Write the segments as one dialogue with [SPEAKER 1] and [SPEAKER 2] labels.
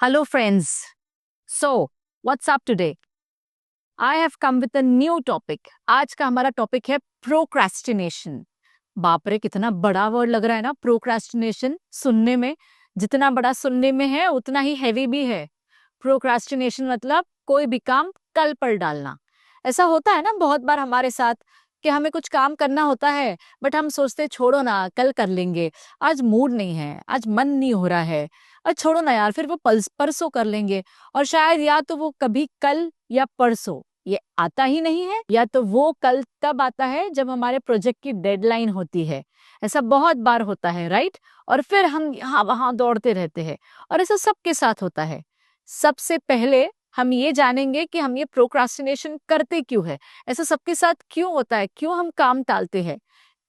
[SPEAKER 1] Hello, friends. So, what's up today? I have come with a new topic. आज का हमारा topic है procrastination. बाप रे, कितना बड़ा वर्ड लग रहा है ना प्रोक्रेस्टिनेशन. सुनने में जितना बड़ा सुनने में है उतना ही हैवी भी है. प्रोक्रेस्टिनेशन मतलब कोई भी काम कल पर डालना. ऐसा होता है ना बहुत बार हमारे साथ कि हमें कुछ काम करना होता है बट हम सोचते छोड़ो ना कल कर लेंगे, आज मूड नहीं है, आज मन नहीं हो रहा है, आज छोड़ो ना यार फिर वो परसों कर लेंगे. और शायद या तो वो कभी कल या परसों ये आता ही नहीं है, या तो वो कल तब आता है जब हमारे प्रोजेक्ट की डेडलाइन होती है. ऐसा बहुत बार होता है, राइट? और फिर हम यहाँ वहां दौड़ते रहते हैं. और ऐसा सबके साथ होता है. सबसे पहले हम ये जानेंगे कि हम ये प्रोक्रास्टिनेशन करते क्यों है, ऐसा सबके साथ क्यों होता है, क्यों हम काम टालते हैं.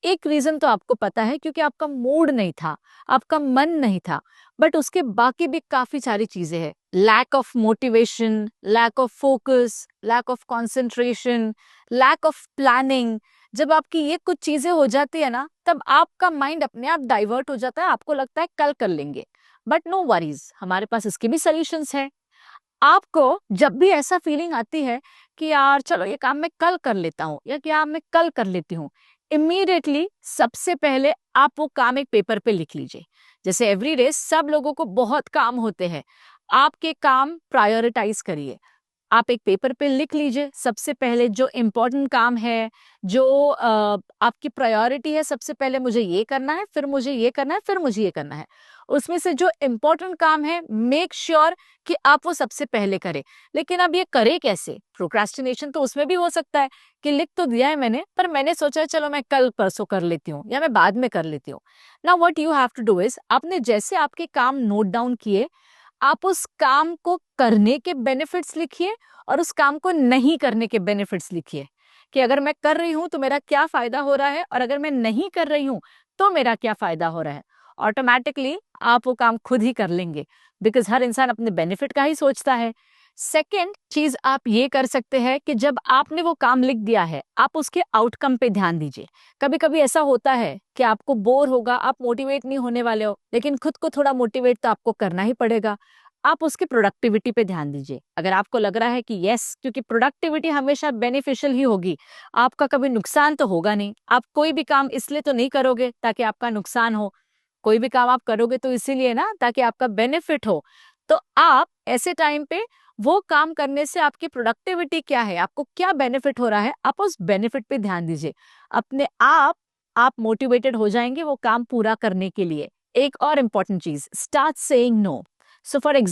[SPEAKER 1] एक रीजन तो आपको पता है, क्योंकि आपका मूड नहीं था, आपका मन नहीं था. बट उसके बाकी भी काफी सारी चीजें हैं. Lack of motivation, lack of focus, lack of concentration, lack of planning. जब आपकी ये कुछ चीजें हो जाती है ना, तब आपका माइंड अपने आप डाइवर्ट हो जाता है. आपको लगता है कल कर लेंगे. बट नो वरीज, हमारे पास इसके भी सॉल्यूशंस हैं. आपको जब भी ऐसा फीलिंग आती है कि यार चलो ये काम मैं कल कर लेता हूँ या कि यार मैं कल कर लेती हूँ, इमीडिएटली सबसे पहले आप वो काम एक पेपर पे लिख लीजिए. जैसे एवरीडे सब लोगों को बहुत काम होते हैं, आपके काम प्रायोरिटाइज करिए. आप एक पेपर पे लिख लीजिए सबसे पहले जो इम्पोर्टेंट काम है, जो आपकी प्रायोरिटी है. सबसे पहले मुझे ये करना है, फिर मुझे ये करना है, फिर मुझे ये करना है. उसमें से जो इम्पोर्टेंट काम है मेक श्योर कि आप वो सबसे पहले करें. लेकिन अब ये करे कैसे? प्रोक्रास्टिनेशन तो उसमें भी हो सकता है कि लिख तो दिया है मैंने, पर मैंने सोचा चलो मैं कल परसों कर लेती हूँ या मैं बाद में कर लेती हूँ. Now what you have to do is, आपने जैसे आपके काम नोट डाउन किए, आप उस काम को करने के बेनिफिट्स लिखिए और उस काम को नहीं करने के बेनिफिट्स लिखिए. कि अगर मैं कर रही हूं तो मेरा क्या फायदा हो रहा है, और अगर मैं नहीं कर रही हूं तो मेरा क्या फायदा हो रहा है. ऑटोमेटिकली आप वो काम खुद ही कर लेंगे, बिकॉज हर इंसान अपने बेनिफिट का ही सोचता है. सेकेंड चीज आप ये कर सकते हैं कि जब आपने वो काम लिख दिया है, आप उसके आउटकम पे ध्यान दीजिए. कभी कभी ऐसा होता है कि आपको बोर होगा, आप मोटिवेट नहीं होने वाले हो, लेकिन खुद को थोड़ा मोटिवेट तो आपको करना ही पड़ेगा. आप उसकी प्रोडक्टिविटी पे ध्यान दीजिए. अगर आपको लग रहा है कि यस, क्योंकि प्रोडक्टिविटी हमेशा बेनिफिशियल ही होगी, आपका कभी नुकसान तो होगा नहीं. आप कोई भी काम इसलिए तो नहीं करोगे ताकि आपका नुकसान हो. कोई भी काम आप करोगे तो इसीलिए ना, ताकि आपका बेनिफिट हो. तो आप ऐसे टाइम पे वो काम करने से आपकी प्रोडक्टिविटी क्या है, आपको क्या बेनिफिट हो रहा है, आप उस बेनिफिट पे ध्यान दीजिए. अपने आप मोटिवेटेड हो जाएंगे वो काम पूरा करने के लिए. एक और इम्पॉर्टेंट चीज, start saying no. So for